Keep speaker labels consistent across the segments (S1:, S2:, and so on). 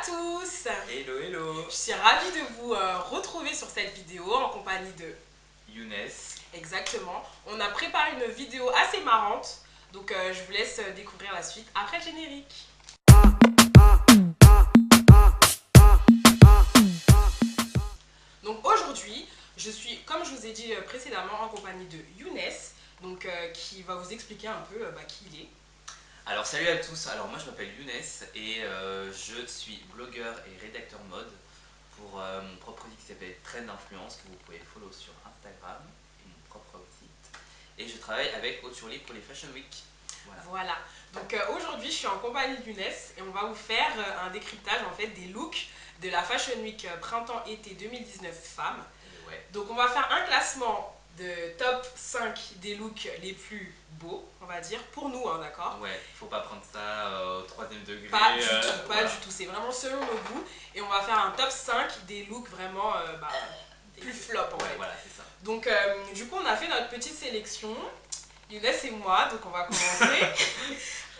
S1: tous.
S2: Hello, hello.
S1: Je suis ravie de vous retrouver sur cette vidéo en compagnie de
S2: Younes.
S1: Exactement. On a préparé une vidéo assez marrante, donc je vous laisse découvrir la suite après le générique. Donc aujourd'hui, je suis, comme je vous ai dit précédemment, en compagnie de Younes, donc, qui va vous expliquer un peu qui il est.
S2: Alors salut à tous, alors moi je m'appelle Younes et je suis blogueur et rédacteur mode pour mon propre site qui s'appelle Trend Influence, que vous pouvez follow sur Instagram, et mon propre site. Et je travaille avec Haute sur Livre pour les Fashion Week.
S1: Voilà. Donc aujourd'hui je suis en compagnie de Younes et on va vous faire un décryptage en fait des looks de la Fashion Week printemps-été 2019 femmes.
S2: Ouais.
S1: Donc on va faire un classement de top 5 des looks les plus beaux, on va dire, pour nous, hein, d'accord?
S2: Ouais, faut pas prendre ça au troisième degré.
S1: Pas du tout, pas du tout, c'est vraiment selon nos goûts. Et on va faire un top 5 des looks vraiment plus flop en fait.
S2: Voilà, c'est ça.
S1: Donc du coup on a fait notre petite sélection, Younes et moi, donc on va commencer.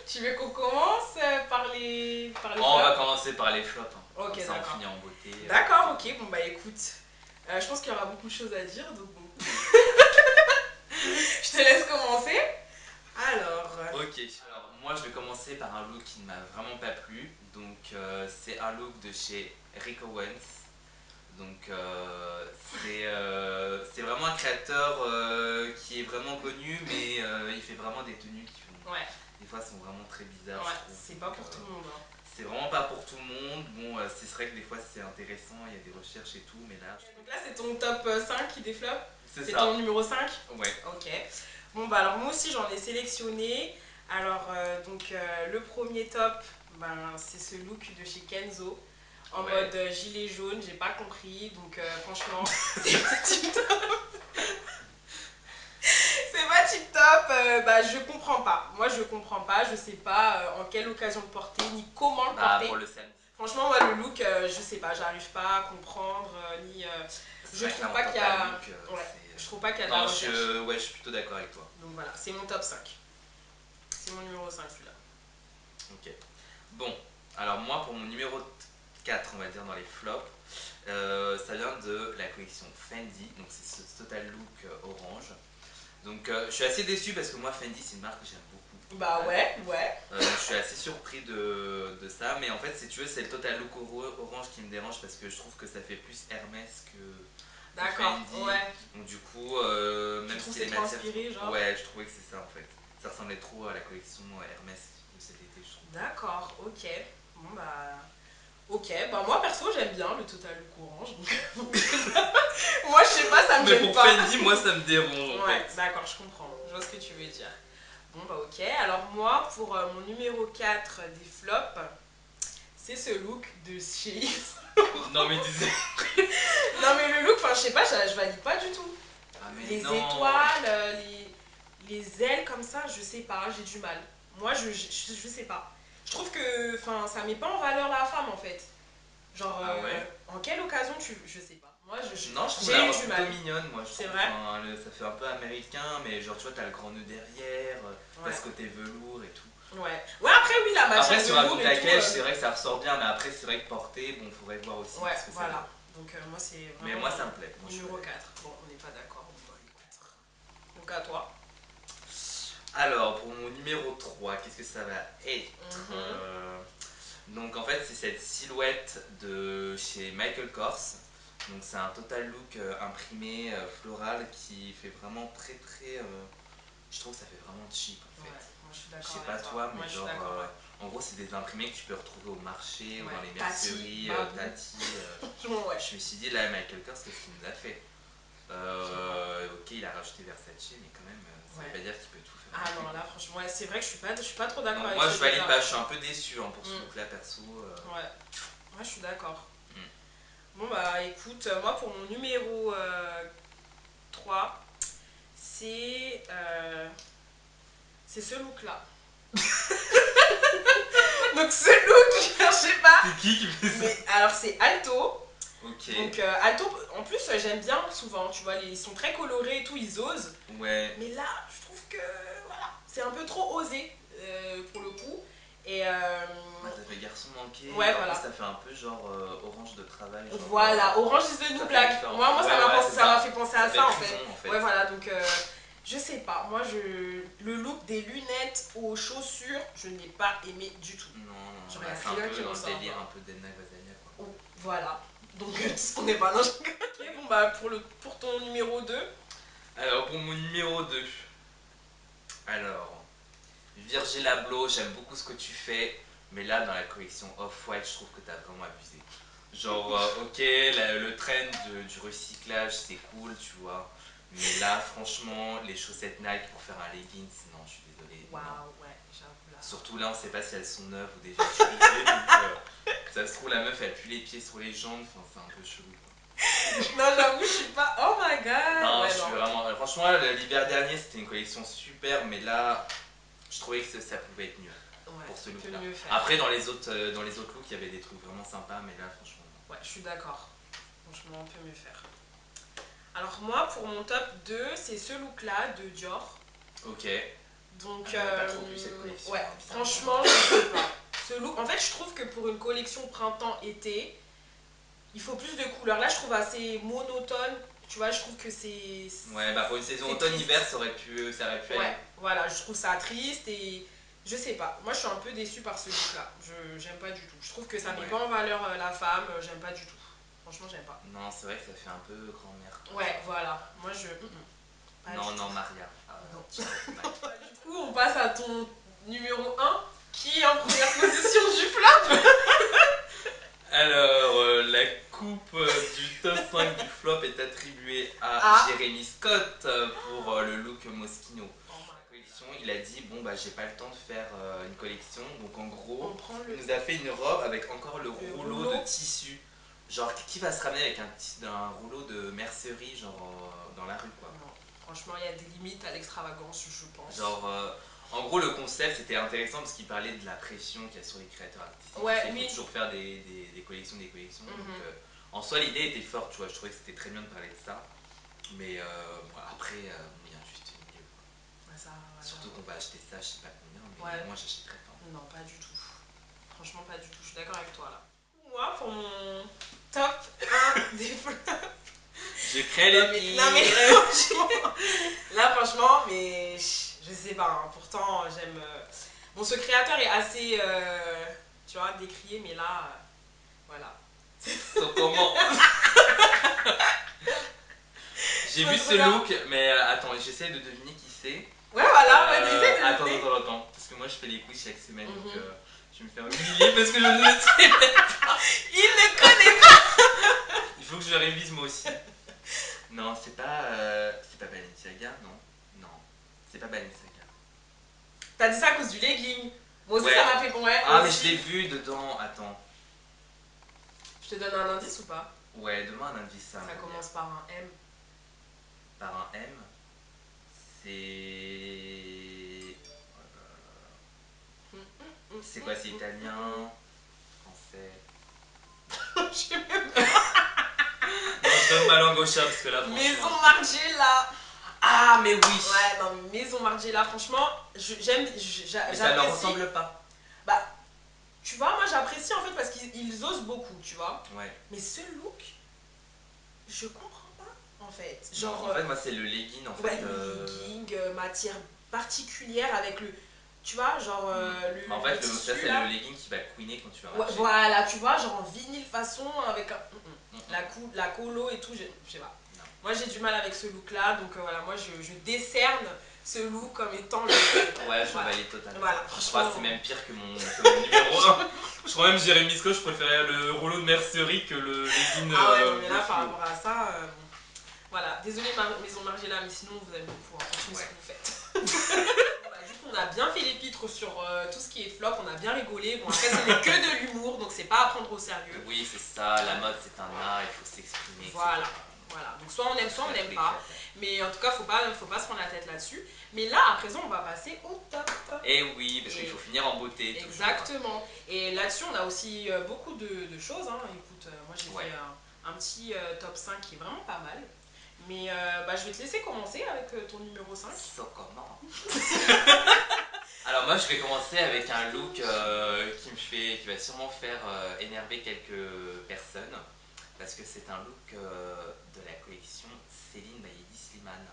S1: Tu veux qu'on commence par les flops?
S2: On va commencer par les flops, hein.
S1: Ok,
S2: comme ça on
S1: d'accord.
S2: finit en beauté.
S1: D'accord, ok, bon bah écoute, je pense qu'il y aura beaucoup de choses à dire, donc bon. Je te laisse commencer. Alors.
S2: Ok, alors moi je vais commencer par un look qui ne m'a vraiment pas plu. Donc c'est un look de chez Rick Owens. Donc c'est vraiment un créateur qui est vraiment connu, mais il fait vraiment des tenues qui font, des fois sont vraiment très bizarres.
S1: Ouais,
S2: je trouve.
S1: c'est pas pour tout le monde. Hein.
S2: C'est vraiment pas pour tout le monde. Bon, c'est vrai que des fois c'est intéressant, il y a des recherches et tout, mais là.
S1: Donc là c'est ton top 5 qui défloppe.
S2: C'est ça.
S1: Ton numéro 5.
S2: Ouais.
S1: Ok. Bon bah alors moi aussi j'en ai sélectionné. Alors le premier top, c'est ce look de chez Kenzo. En mode gilet jaune, j'ai pas compris, donc franchement, c'est pas tip top. C'est pas tip top, je comprends pas. Moi je comprends pas, je sais pas en quelle occasion le porter, ni comment le porter.
S2: Pour le scène.
S1: Franchement, moi le look, je sais pas, j'arrive pas à comprendre, ni. Je trouve pas qu'il y a. Je trouve pas qu'il y a de la recherche.
S2: Je suis plutôt d'accord avec toi.
S1: Donc voilà, c'est mon top 5. C'est mon numéro 5 celui-là.
S2: Ok. Bon, alors moi pour mon numéro 4, on va dire dans les flops, ça vient de la collection Fendi, donc c'est ce total look orange. Donc je suis assez déçu parce que moi Fendi c'est une marque que j'aime beaucoup.
S1: Bah ouais.
S2: Je suis assez surpris de ça, mais en fait si tu veux c'est le total look orange qui me dérange parce que je trouve que ça fait plus Hermès que Fendi.
S1: Ouais.
S2: Donc du coup, même si les
S1: matières...
S2: inspiré,
S1: genre.
S2: Ouais, je trouvais que c'est ça en fait. Ça ressemblait trop à la collection Hermès de cet été, je trouve.
S1: D'accord, ok. Bon bah... Ok, bah moi perso j'aime bien le total look orange. Moi je sais pas, ça me gêne pas.
S2: Mais pour Fendi, moi ça me dérange en fait.
S1: D'accord, je comprends. Je vois ce que tu veux dire. Bon bah ok, alors moi pour mon numéro 4 des flops, c'est ce look de chez
S2: Non mais disais.
S1: Non mais le look, enfin je sais pas, je valide pas du tout.
S2: Ah, mais
S1: les
S2: non.
S1: étoiles, les ailes comme ça, je sais pas, j'ai du mal. Moi je sais pas. Je trouve que ça met pas en valeur la femme en fait. Genre, en quelle occasion je sais pas. Moi
S2: Non, je trouve la robe plutôt mignonne, moi.
S1: C'est vrai.
S2: Ça fait un peu américain, mais genre tu vois, t'as le grand nœud derrière, t'as ce côté velours et tout.
S1: Ouais, après oui, la matière
S2: après, sur un
S1: velours
S2: coup
S1: et tout.
S2: c'est vrai que ça ressort bien, mais après, c'est vrai que porter, bon, faudrait voir aussi.
S1: Ouais,
S2: parce que
S1: voilà. Donc moi c'est vraiment.
S2: Mais moi, ça me plaît.
S1: Numéro 4. Bon, on n'est pas d'accord. Donc à toi.
S2: Alors, pour mon numéro 3, qu'est-ce que ça va être? Donc en fait c'est cette silhouette de chez Michael Kors. Donc c'est un total look imprimé floral qui fait vraiment très très... je trouve que ça fait vraiment cheap en fait.
S1: Ouais, moi je suis d'accord.
S2: Je sais pas toi, mais
S1: moi,
S2: genre en gros c'est des imprimés que tu peux retrouver au marché ou dans les merceries, Tati. Je me suis dit là Michael Kors, qu'est-ce qu'il nous a fait? Ok, il a rajouté Versace, mais quand même ça veut pas dire qu'il peut tout faire.
S1: Ah non, là franchement, c'est vrai que je suis pas trop d'accord avec
S2: moi je valide pas, je suis un peu déçu pour ce look là perso.
S1: Ouais, moi je suis d'accord. Bon bah écoute, moi pour mon numéro 3, c'est ce look là. Donc ce look, je sais pas.
S2: C'est qui fait ça?
S1: Mais alors c'est Alto.
S2: Ok.
S1: Donc Alto, en plus j'aime bien souvent, tu vois, ils sont très colorés et tout, ils osent.
S2: Ouais.
S1: Mais là, je trouve que voilà, c'est un peu trop osé pour le coup. Et
S2: Ça fait garçon manqué.
S1: ouais,
S2: En
S1: voilà.
S2: plus, ça fait un peu genre orange de travail. Genre,
S1: Voilà, Orange is the New Black. Moi
S2: ouais,
S1: ça m'a fait penser à ça en
S2: prison,
S1: fait. Ouais, voilà, donc je sais pas. Moi, le look des lunettes aux chaussures, je n'ai pas aimé du tout.
S2: Non, non,
S1: Genre,
S2: bah,
S1: y a
S2: c'est un
S1: rien
S2: peu
S1: qui
S2: dans le
S1: ressort.
S2: délire un peu d'Edna Guadagnino, quoi.
S1: Oh, voilà. Donc, tout ce qu'on n'est pas. Non, je rigole. Ok, bon, bah, pour ton numéro 2.
S2: Alors, pour mon numéro 2. Alors, Virgil Abloh, j'aime beaucoup ce que tu fais, mais là, dans la collection Off-White, je trouve que t'as vraiment abusé. Genre, ok, le trend du recyclage, c'est cool, tu vois. Mais là, franchement, les chaussettes Nike pour faire un leggings, non, je suis désolé.
S1: Waouh,
S2: Non.
S1: ouais, j'avoue là.
S2: Surtout là, on sait pas si elles sont neuves ou déjà utilisées, donc ça se trouve, la meuf, elle pue les pieds sur les jambes, enfin, c'est un peu chelou, quoi.
S1: Non, j'avoue, je suis pas. Oh my god!
S2: Non,
S1: Ouais,
S2: je suis vraiment. Franchement, l'hiver dernier, c'était une collection super, mais là, je trouvais que ça pouvait être mieux.
S1: Ouais,
S2: pour ce
S1: tu peux
S2: look-là.
S1: mieux faire.
S2: Après, dans les autres looks, il y avait des trucs vraiment sympas, mais là, franchement.
S1: Ouais, je suis d'accord. Franchement, on peut mieux faire. Alors, moi, pour mon top 2, c'est ce look-là de Dior.
S2: Ok.
S1: Donc,
S2: pas trop vu cette collection.
S1: ouais,
S2: Hein,
S1: franchement, je sais pas. Ce look, en fait, je trouve que pour une collection printemps-été, il faut plus de couleurs. Là, je trouve assez monotone. Tu vois, je trouve que c'est.
S2: Ouais, bah pour une saison
S1: c'est
S2: automne-hiver,
S1: triste.
S2: ça aurait pu
S1: Ouais,
S2: aller.
S1: voilà, je trouve ça triste et je sais pas. Moi, je suis un peu déçue par ce look-là. J'aime pas du tout. Je trouve que ça met
S2: Ouais.
S1: pas en valeur la femme. J'aime pas du tout. Franchement, j'aime pas.
S2: Non, c'est vrai que ça fait un peu grand-mère.
S1: Ouais, voilà. Moi, je. Pas
S2: Non,
S1: du
S2: non,
S1: tout.
S2: Maria.
S1: Non.
S2: Ouais.
S1: Du coup, on passe à ton numéro 1 qui est en première position du flop.
S2: Alors, la coupe du top 5 du flop est attribuée à Jérémy Scott pour le look Moschino. Il a dit bon bah j'ai pas le temps de faire une collection, donc en gros il nous a fait une robe avec encore le rouleau de tissu. Genre qui va se ramener avec un rouleau de mercerie genre dans la rue quoi.
S1: Non, franchement il y a des limites à l'extravagance je pense.
S2: Genre en gros le concept c'était intéressant parce qu'il parlait de la pression qu'il y a sur les créateurs artistiques.
S1: Ouais,
S2: il faut toujours faire des collections. Donc en soi l'idée était forte, tu vois, je trouvais que c'était très bien de parler de ça. Mais bon, après il y a juste milieu.
S1: Ça, voilà.
S2: Surtout qu'on va acheter ça, je sais pas combien, mais
S1: ouais.
S2: moi j'achèterais pas.
S1: Non, pas du tout. Franchement, pas du tout. Je suis d'accord avec toi là. Moi, pour mon top 1 des flops.
S2: Je crée les filles.
S1: Non, mais franchement. Là, franchement, mais je sais pas. Hein, pourtant, j'aime. Bon, ce créateur est assez. Tu vois, décrié, mais là. Voilà.
S2: So, comment J'ai vu ce look, mais attends, j'essaie de deviner qui c'est.
S1: Ouais, voilà, essaie de
S2: attends, parce que moi je fais les quiz chaque semaine, donc je vais me faire humilier parce que je ne le sais même pas.
S1: Il ne connaît pas.
S2: Il faut que je révise moi aussi. Non, c'est pas Balenciaga, non. Non, c'est pas Balenciaga.
S1: T'as dit ça à cause du legging. Moi aussi,
S2: ouais.
S1: ça m'a fait. Ouais,
S2: ah, mais je l'ai vu dedans, attends.
S1: Je te donne un indice ou pas?
S2: Ouais, donne-moi un indice.
S1: Ça commence par un M.
S2: Par un M. C'est quoi, c'est italien, français?
S1: Je sais même pas.
S2: Non, je donne ma langue au chat parce que là, franchement.
S1: Maison Margiela.
S2: Ah, mais oui.
S1: Ouais, non, Maison Margiela, franchement, j'aime.
S2: Mais ça leur ressemble pas.
S1: Bah, tu vois, moi j'apprécie en fait parce qu'ils osent beaucoup, tu vois.
S2: Ouais.
S1: Mais ce look, je comprends pas en fait. Genre.
S2: Non, en fait, moi c'est le legging en fait.
S1: Ouais, le legging, matière particulière avec le. Tu vois, genre
S2: Mais en fait,
S1: tissu,
S2: ça c'est
S1: là.
S2: le legging qui va couiner quand tu vas
S1: Ouais,
S2: marcher.
S1: voilà, tu vois, genre en vinyle façon avec la colo et tout, je sais pas.
S2: Non.
S1: Moi j'ai du mal avec ce look là, donc voilà, moi je décerne ce look comme étant le.
S2: Ouais, je valide totalement.
S1: Voilà,
S2: je crois que c'est même pire que mon numéro 1. Je crois même Jérémy Scott, je préférais le rouleau de mercerie que le legging.
S1: Ah ouais, non, mais là par rapport à ça, bon. Voilà, désolé Maison Margiela, mais sinon vous aimez beaucoup, continuez ce que vous faites. Du coup, on a bien fait l'épître sur tout ce qui est flop, on a bien rigolé. Bon, après, ce n'est que de l'humour, donc c'est pas à prendre au sérieux.
S2: Oui, c'est ça, la mode c'est un art, il faut s'exprimer.
S1: Voilà. Voilà, donc soit on aime, soit on n'aime pas. Mais en tout cas, faut pas se prendre la tête là-dessus. Mais là, à présent, on va passer au top.
S2: Et oui, parce qu'il faut finir en beauté.
S1: Exactement. Toujours. Et là-dessus, on a aussi beaucoup de choses. Hein. Écoute, moi j'ai fait un petit top 5 qui est vraiment pas mal. Mais je vais te laisser commencer avec ton numéro 5.
S2: Ça comment Alors moi je vais commencer avec un look qui va sûrement faire énerver quelques personnes parce que c'est un look de la collection Céline Bailly Slimane.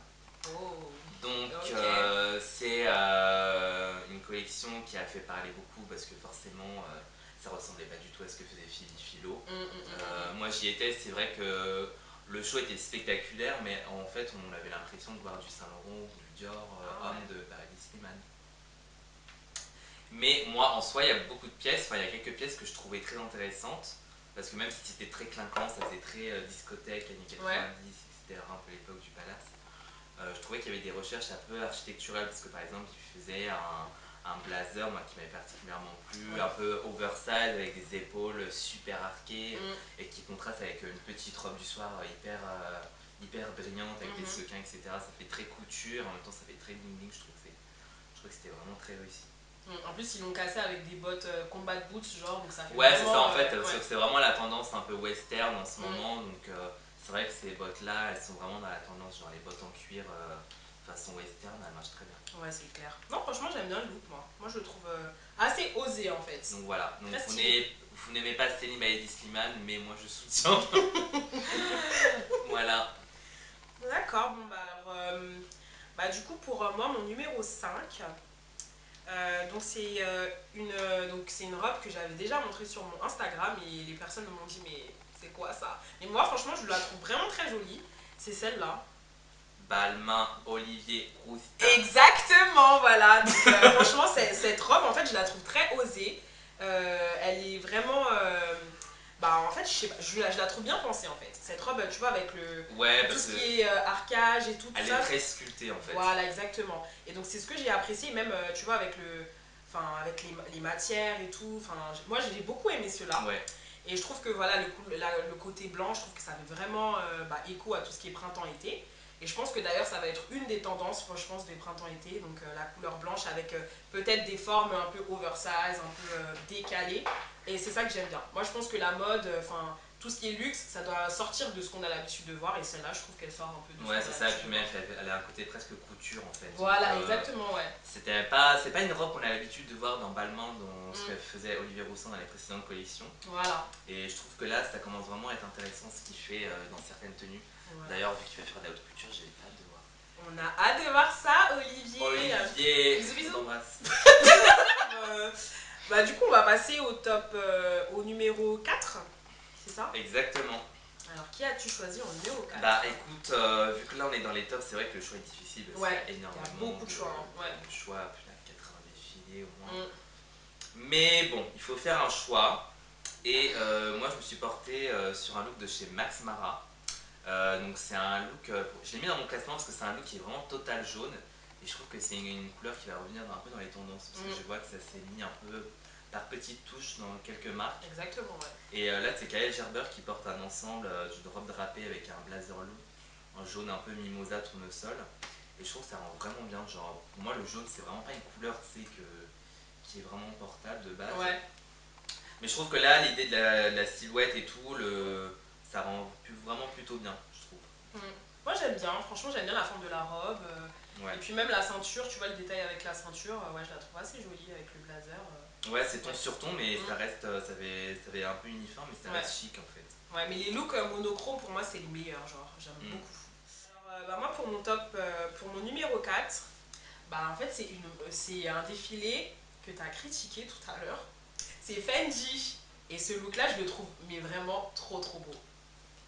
S1: Oh,
S2: Donc
S1: ok.
S2: c'est une collection qui a fait parler beaucoup parce que forcément ça ressemblait pas du tout à ce que faisait Philo. Moi j'y étais, c'est vrai que le show était spectaculaire mais en fait on avait l'impression de voir du Saint Laurent ou du Dior
S1: Ah
S2: homme
S1: ouais.
S2: de Bailly Slimane. Mais moi, en soi, il y a beaucoup de pièces, enfin, il y a quelques pièces que je trouvais très intéressantes, parce que même si c'était très clinquant, ça faisait très discothèque, années
S1: Ouais.
S2: 90, etc., un peu l'époque du palace, je trouvais qu'il y avait des recherches un peu architecturales, parce que par exemple, il faisait un blazer, moi, qui m'avait particulièrement plu,
S1: Ouais.
S2: un peu oversize, avec des épaules super arquées,
S1: Mm.
S2: et qui contraste avec une petite robe du soir hyper brillante, avec des sequins, etc. Ça fait très couture, en même temps, ça fait très bling bling, je trouve que c'était vraiment très réussi.
S1: En plus, ils l'ont cassé avec des bottes combat boots, genre, donc ça fait
S2: Ouais, c'est ça
S1: vraiment.
S2: en fait,
S1: Ouais.
S2: c'est vraiment la tendance un peu western en ce
S1: Mm.
S2: moment, donc c'est vrai que ces bottes-là, elles sont vraiment dans la tendance, genre les bottes en cuir façon western, elles marchent très bien.
S1: Ouais, c'est clair. Non, franchement, j'aime bien le look, moi. Moi, je le trouve assez osé, en fait.
S2: Donc voilà, donc
S1: Très stylé.
S2: vous n'aimez pas Céline Bailly Slimane, mais moi je soutiens. Voilà.
S1: D'accord, bon, bah alors. Bah, du coup, pour moi, mon numéro 5, donc c'est une robe que j'avais déjà montrée sur mon Instagram et les personnes m'ont dit mais c'est quoi ça? Et moi franchement je la trouve vraiment très jolie. C'est celle-là.
S2: Balmain, Olivier, Rousteing.
S1: Exactement, voilà. Donc franchement cette robe en fait je la trouve très osée. Elle est vraiment bah en fait je sais pas, je la trouve bien pensée en fait. Cette robe tu vois avec
S2: Ouais,
S1: tout
S2: parce
S1: ce
S2: que
S1: qui est arcage et tout
S2: elle est
S1: ça.
S2: très sculptée en fait.
S1: Voilà, exactement. Et donc c'est ce que j'ai apprécié, même, tu vois, avec avec les matières et tout. Enfin, moi, j'ai beaucoup aimé cela.
S2: Ouais,
S1: Et je trouve que voilà, le côté blanc, je trouve que ça fait vraiment écho à tout ce qui est printemps-été. Et je pense que d'ailleurs, ça va être une des tendances, je pense, des printemps-été. Donc la couleur blanche avec peut-être des formes un peu oversize, un peu décalées. Et c'est ça que j'aime bien. Moi, je pense que la mode, enfin, tout ce qui est luxe, ça doit sortir de ce qu'on a l'habitude de voir. Et celle-là, je trouve qu'elle sort un peu de ce
S2: ouais,
S1: qu'on
S2: c'est
S1: a
S2: ça, et
S1: l'habitude
S2: puis
S1: de
S2: même
S1: voir.
S2: elle a un côté presque couture en fait. Donc,
S1: Voilà, exactement, ouais.
S2: c'est pas une robe qu'on a l'habitude de voir dans Balmain, dans ce que
S1: Mm.
S2: faisait Olivier Roussin dans les précédentes collections.
S1: Voilà.
S2: Et je trouve que là, ça commence vraiment à être intéressant ce qu'il fait dans certaines tenues.
S1: Voilà.
S2: D'ailleurs, vu qu'il va faire de la haute couture, j'ai hâte de voir.
S1: On a hâte de voir ça, Olivier.
S2: Olivier,
S1: Bisous,
S2: on
S1: bisous.
S2: t'embrasse.
S1: Euh, Bah, du coup, on va passer au top, au numéro 4. C'est ça?
S2: Exactement.
S1: Alors, qui as-tu choisi en numéro 4?
S2: Bah écoute, vu que là on est dans les tops, c'est vrai que le choix est difficile parce qu'il y
S1: Ouais,
S2: a
S1: il y a
S2: énormément
S1: beaucoup de choix, hein. Ouais.
S2: de choix, plus de 80 défilés au moins.
S1: Mm.
S2: Mais bon, il faut faire un choix. Et moi je me suis porté sur un look de chez Max Mara. Donc c'est un look, je l'ai mis dans mon classement parce que c'est un look qui est vraiment total jaune. Et je trouve que c'est une couleur qui va revenir un peu dans les tendances. Parce que je vois que ça s'est mis un peu par petites touches dans quelques marques.
S1: Exactement, ouais.
S2: Et là c'est Kael Gerber qui porte un ensemble d'une robe drapée avec un blazer long en jaune un peu mimosa tournesol. Et je trouve que ça rend vraiment bien. Genre pour moi le jaune c'est vraiment pas une couleur qui est vraiment portable de base.
S1: Ouais.
S2: Mais je trouve que là, l'idée de la silhouette et tout, ça rend vraiment plutôt bien, je trouve.
S1: Mm. Moi, j'aime bien. Franchement, j'aime bien la forme de la robe.
S2: Ouais,
S1: Et puis, même la ceinture, tu vois le détail avec la ceinture. Ouais, je la trouve assez jolie avec le blazer.
S2: ouais c'est ton
S1: Ouais.
S2: sur ton, mais
S1: Mm.
S2: ça reste, ça fait un peu uniforme, mais ça
S1: Ouais.
S2: reste chic en fait.
S1: Ouais, mais les looks monochrome, pour moi, c'est les meilleurs. Genre, j'aime
S2: Mm.
S1: beaucoup. Alors, bah, moi, pour mon top, pour mon numéro 4, bah, en fait, c'est un défilé que tu as critiqué tout à l'heure. C'est Fendi. Et ce look-là, je le trouve mais vraiment trop trop beau.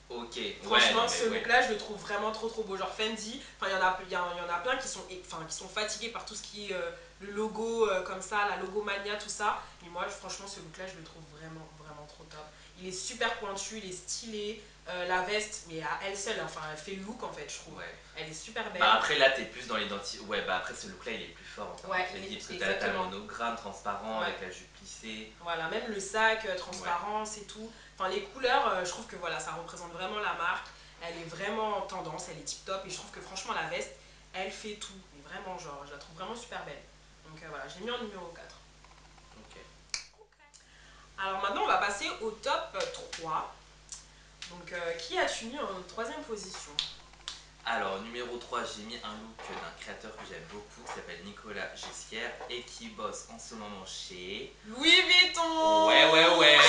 S2: Ok, ouais, non
S1: Franchement,
S2: mais
S1: ce
S2: ouais.
S1: look-là, je le trouve vraiment trop trop beau. Genre Fendi, enfin, il y en a plein qui sont fatigués par tout ce qui est le logo comme ça, la logomania, tout ça. Mais moi, franchement, ce look-là, je le trouve vraiment vraiment trop top. Il est super pointu, il est stylé. La veste, mais à elle seule, enfin, elle fait le look en fait, je trouve.
S2: Ouais.
S1: Elle est super
S2: Bah
S1: belle.
S2: après là t'es plus dans l'identité. Ouais, bah après ce look là il est plus fort en termes
S1: Ouais,
S2: de Fendi parce que t'as le
S1: exactement.
S2: monogramme transparent
S1: Ouais.
S2: avec la jupe plissée.
S1: Voilà, même le sac,
S2: Ouais.
S1: transparence et tout. Enfin, les couleurs, je trouve que voilà, ça représente vraiment la marque. Elle est vraiment en tendance, elle est tip top. Et je trouve que franchement, la veste, elle fait tout. Mais vraiment, genre, je la trouve vraiment super belle. Donc voilà, j'ai mis en numéro 4.
S2: Ok.
S1: Alors maintenant, on va passer au top 3. Donc, qui as-tu mis en troisième position?
S2: Alors, numéro 3, j'ai mis un look d'un créateur que j'aime beaucoup qui s'appelle Nicolas Ghesquière et qui bosse en ce moment chez
S1: Louis Vuitton.
S2: Ouais.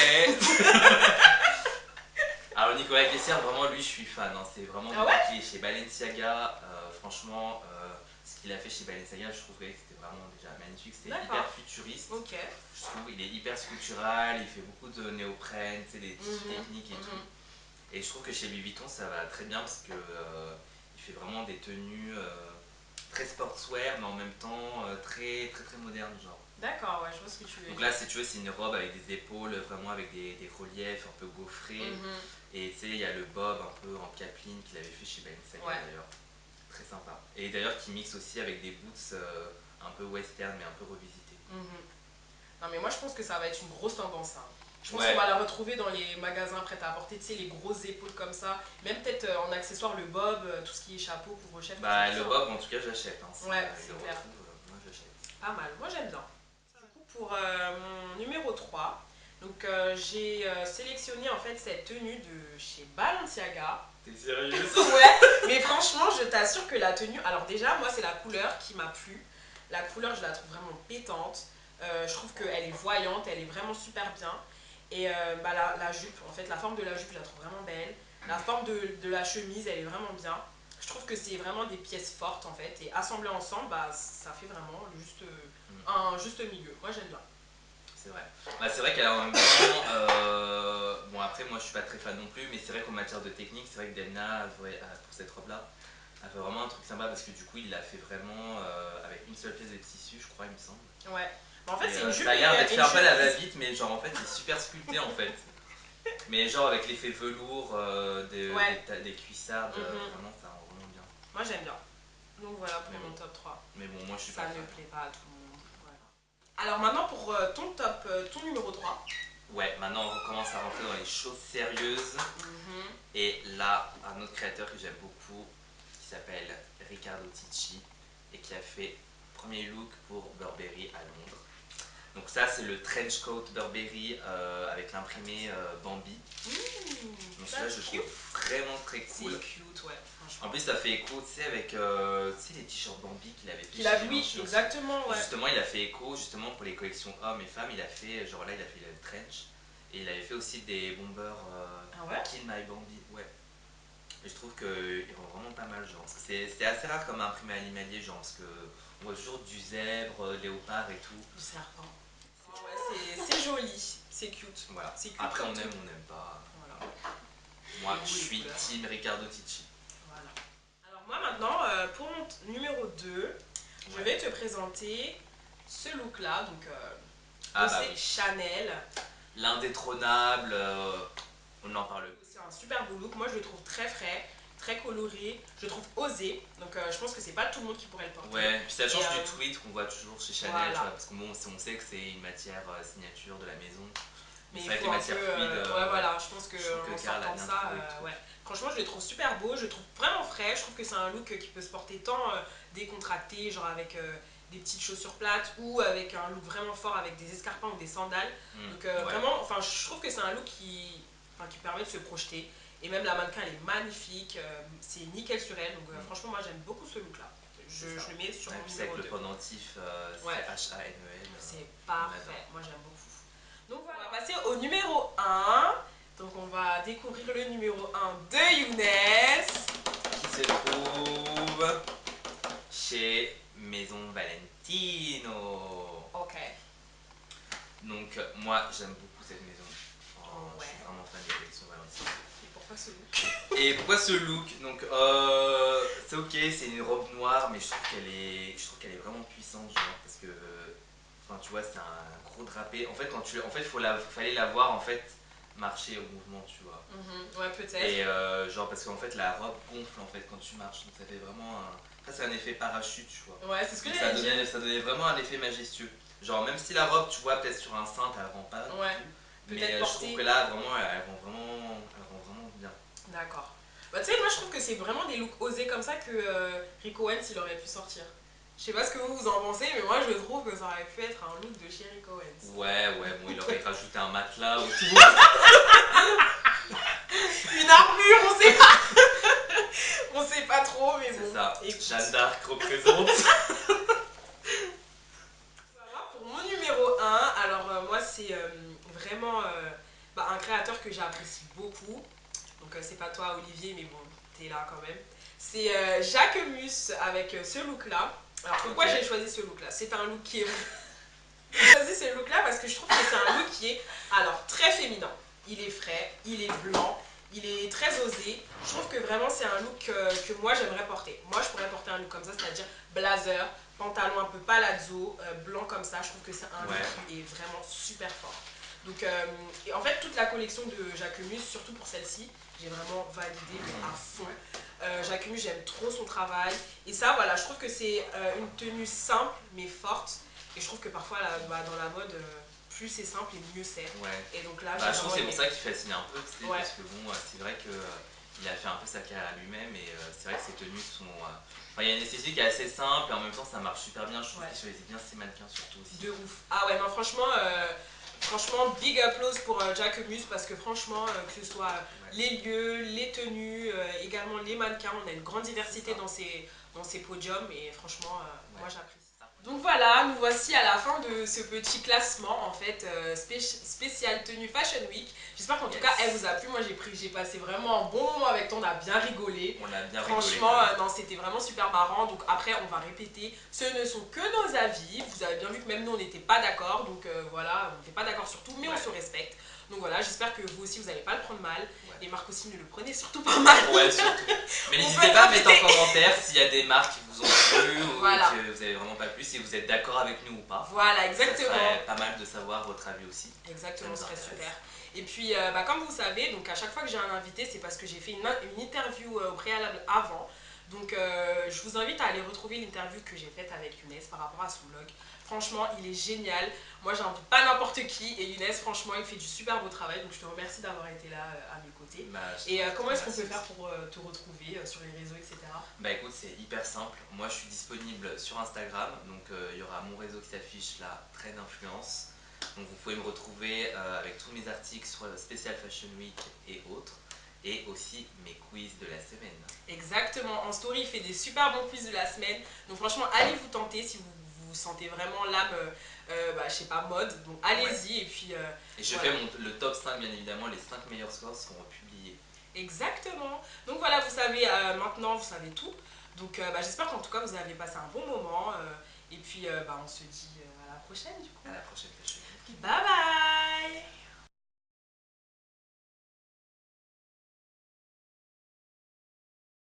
S2: Alors, Nicolas Ghesquière, vraiment, lui, je suis fan. Hein. C'est vraiment qui est chez Balenciaga. Franchement, ce qu'il a fait chez Balenciaga, je trouvais que c'était vraiment déjà magnifique. C'était hyper futuriste.
S1: Ok.
S2: Je trouve il est hyper sculptural, il fait beaucoup de néoprène, des petites techniques et tout. Et je trouve que chez Louis Vuitton, ça va très bien parce que il fait vraiment des tenues très sportswear, mais en même temps très modernes, genre.
S1: D'accord, ouais, je vois ce que tu veux dire.
S2: Donc là, si tu veux, c'est une robe avec des épaules, vraiment avec des reliefs un peu gaufrés. Et tu sais, il y a le bob un peu en capeline qu'il avait fait chez Balenciaga d'ailleurs. Très sympa. Et d'ailleurs, qui mixe aussi avec des boots un peu western, mais un peu revisités.
S1: Non, mais moi, je pense que ça va être une grosse tendance, hein. Je pense qu'on va la retrouver dans les magasins prêts à porter, tu sais, les grosses épaules comme ça. Même peut-être en accessoire, le bob, tout ce qui est chapeau, couvre-chef.
S2: Bah, le bob, en tout cas, j'achète. Hein,
S1: ouais, c'est clair.
S2: Moi, j'achète.
S1: Pas mal, moi j'aime bien. Du coup, pour mon numéro 3, donc j'ai sélectionné en fait cette tenue de chez Balenciaga.
S2: T'es sérieuse?
S1: Ouais, mais franchement, je t'assure que la tenue. Alors, déjà, moi, c'est la couleur qui m'a plu. La couleur, je la trouve vraiment pétante. Je trouve qu'elle est voyante, elle est vraiment super bien. Et la jupe, en fait, la forme de la jupe, je la trouve vraiment belle. La forme de la chemise, elle est vraiment bien. Je trouve que c'est vraiment des pièces fortes, en fait. Et assemblées ensemble, bah, ça fait vraiment un juste milieu. Moi, j'aime bien.
S2: C'est vrai. Bah, c'est vrai qu'elle a en même temps. Bon, après, moi, je suis pas très fan non plus, mais c'est vrai qu'en matière de technique, c'est vrai que Delna, pour cette robe-là, a fait vraiment un truc sympa parce que du coup, il l'a fait vraiment avec une seule pièce de tissu, je crois, il me semble.
S1: Ouais. Bah, en fait, c'est une jupe.
S2: Ça a l'air d'être fait un peu à la va-vite, mais genre, en fait, c'est super sculpté en fait. Mais genre, avec l'effet velours des cuissardes, vraiment, ça rend vraiment bien.
S1: Moi, j'aime bien. Donc voilà pour mon top 3.
S2: Mais bon, moi, je suis pas
S1: fan. Ça ne plaît pas à tout le monde. Voilà. Alors maintenant, pour ton numéro 3.
S2: Ouais, maintenant on commence à rentrer dans les choses sérieuses. Et là, un autre créateur que j'aime beaucoup, qui s'appelle Riccardo Tisci, et qui a fait premier look pour Burberry à Londres. Donc ça, c'est le trench coat Burberry avec l'imprimé Bambi. Donc celui-là, je trouve vraiment très cool.
S1: C'est cute, ouais.
S2: En plus, ça fait écho, tu sais, avec les t-shirts Bambi qu'il avait fait.
S1: Il a oui, exactement, ouais.
S2: Justement, il a fait écho, justement, pour les collections hommes et femmes. Il a fait, genre là, il a fait le trench. Et il avait fait aussi des bombers Kill My Bambi, ouais. Et je trouve qu'il rend vraiment pas mal, genre. C'est assez rare comme imprimé à l'imalier, genre, parce qu'on voit toujours du zèbre, léopard et tout.
S1: Du serpent. Ouais, c'est joli, c'est cute.
S2: Voilà.
S1: Cute.
S2: Après, on aime, on n'aime pas. Voilà. Moi, je suis team Riccardo Tisci.
S1: Voilà. Alors, moi, maintenant, pour mon numéro 2, je vais te présenter ce look-là. Donc, c'est Chanel.
S2: L'indétrônable, on en parle.
S1: C'est un super beau look. Moi, je le trouve très frais, très coloré. Je le trouve osé. Donc, je pense que c'est pas tout le monde qui pourrait le porter.
S2: Ouais, puis ça change du tweed qu'on voit toujours chez Chanel, tu vois, parce que bon, on sait que c'est une matière signature de la maison.
S1: Mais il faut un peu, ouais, voilà, je pense que en sortant ça, ouais. Franchement, je le trouve super beau, je le trouve vraiment frais. Je trouve que c'est un look qui peut se porter tant décontracté, genre avec des petites chaussures plates, ou avec un look vraiment fort avec des escarpins ou des sandales. Donc vraiment, enfin, je trouve que c'est un look qui permet de se projeter. Et même la mannequin, elle est magnifique, c'est nickel sur elle. Donc franchement, moi j'aime beaucoup ce look-là. Je le mets sur mon numéro 2.
S2: Avec le pendentif, c'est H-A-N-E-L.
S1: C'est parfait, moi j'aime beaucoup. Donc voilà, on va passer au numéro 1. Donc on va découvrir le numéro 1 de Younes.
S2: Qui se trouve chez Maison Valentino.
S1: Ok.
S2: Donc moi j'aime beaucoup cette maison. Je suis vraiment fan des collections Valentino.
S1: Et pourquoi ce look?
S2: Et pourquoi ce look? Donc c'est ok, c'est une robe noire, mais je trouve qu'elle est vraiment puissante, genre, parce que enfin tu vois, c'est un gros drapé. En fait, fallait la voir en fait marcher au mouvement, tu vois.
S1: Ouais, peut-être.
S2: Et genre parce qu'en fait la robe gonfle en fait quand tu marches, donc ça fait vraiment c'est un effet parachute, tu vois.
S1: Ouais, c'est ce que j'allais dire.
S2: Ça donnait vraiment un effet majestueux. Genre même si la robe, tu vois, peut-être sur un cintre, elle rend pas tout, mais je trouve que là vraiment elle rend vraiment bien.
S1: D'accord. Bah tu sais, moi je trouve que c'est vraiment des looks osés comme ça que Rick Owens il aurait pu sortir. Je sais pas ce que vous en pensez, mais moi je trouve que ça aurait pu être un look de chez Rick Owens.
S2: Ouais, bon, il aurait rajouté un matelas ou tout.
S1: Une armure, on sait pas. On sait pas trop, j'apprécie beaucoup. Donc c'est pas toi Olivier, mais bon, t'es là quand même. C'est Jacquemus avec ce look-là. Alors pourquoi j'ai choisi ce look-là? C'est un look qui est... J'ai choisi ce look-là parce que je trouve que c'est un look qui est alors très féminin. Il est frais, il est blanc, il est très osé. Je trouve que vraiment c'est un look que moi j'aimerais porter. Moi je pourrais porter un look comme ça, c'est-à-dire blazer, pantalon un peu palazzo, blanc comme ça. Je trouve que c'est un look qui est vraiment super fort. Donc et en fait toute la collection de Jacquemus, surtout pour celle-ci, j'ai vraiment validé à fond. Jacquemus, j'aime trop son travail. Et ça voilà, je trouve que c'est une tenue simple mais forte. Et je trouve que parfois là, dans la mode, plus c'est simple et mieux c'est.
S2: Ouais.
S1: Et donc là,
S2: je trouve que c'est pour ça qu'il fascine un peu,
S1: ouais.
S2: parce que bon, c'est vrai que il a fait un peu sa carrière à lui-même et c'est vrai que ses tenues sont... Enfin, il y a une esthétique qui est assez simple et en même temps ça marche super bien. Je trouve qu'il choisit bien ses mannequins surtout aussi.
S1: De ouf. Ah ouais, non franchement, big applause pour Jacquemus parce que franchement, que ce soit les lieux, les tenues, également les mannequins, on a une grande diversité dans ces podiums et franchement, moi j'apprécie. Donc voilà, nous voici à la fin de ce petit classement en fait spécial tenue Fashion Week. J'espère qu'en tout cas elle vous a plu. Moi j'ai passé vraiment un bon moment avec toi, on a bien rigolé.
S2: On a bien
S1: Franchement,
S2: rigolé.
S1: non, c'était vraiment super marrant. Donc après on va répéter, ce ne sont que nos avis. Vous avez bien vu que même nous on n'était pas d'accord. Donc voilà, on n'était pas d'accord sur tout, mais on se respecte. Donc voilà, j'espère que vous aussi vous n'allez pas le prendre mal. Et Marc aussi ne le prenez surtout pas mal.
S2: Ouais, surtout. Mais n'hésitez pas à mettre en commentaire s'il y a des marques qui vous ont plu ou que vous avez vraiment pas plu, si vous êtes d'accord avec nous ou pas.
S1: Voilà, exactement.
S2: Ça serait pas mal de savoir votre avis aussi.
S1: Exactement, ce serait super. Et puis, comme vous savez, donc à chaque fois que j'ai un invité, c'est parce que j'ai fait une interview au préalable avant. Donc, je vous invite à aller retrouver l'interview que j'ai faite avec Younes par rapport à son blog. Franchement, il est génial. Moi, j'invite pas n'importe qui. Et Younes, franchement, il fait du super beau travail. Donc, je te remercie d'avoir été là à mes côtés. Et comment est-ce qu'on peut faire pour te retrouver sur les réseaux, etc.
S2: Bah écoute, c'est hyper simple. Moi, je suis disponible sur Instagram. Donc, il y aura mon réseau qui s'affiche là, Trait d'Influence. Donc, vous pouvez me retrouver avec tous mes articles sur Special Fashion Week et autres. Et aussi mes quiz de la semaine.
S1: Exactement. En story, il fait des super bons quiz de la semaine. Donc, franchement, allez vous tenter si vous sentez vraiment l'âme, je sais pas, mode. Donc allez-y et puis...
S2: et je fais le top 5 bien évidemment, les 5 meilleurs scores seront publiés.
S1: Exactement. Donc voilà, vous savez, maintenant vous savez tout. Donc j'espère qu'en tout cas vous avez passé un bon moment. Et puis on se dit à la prochaine du coup.
S2: À la prochaine.
S1: Bye bye.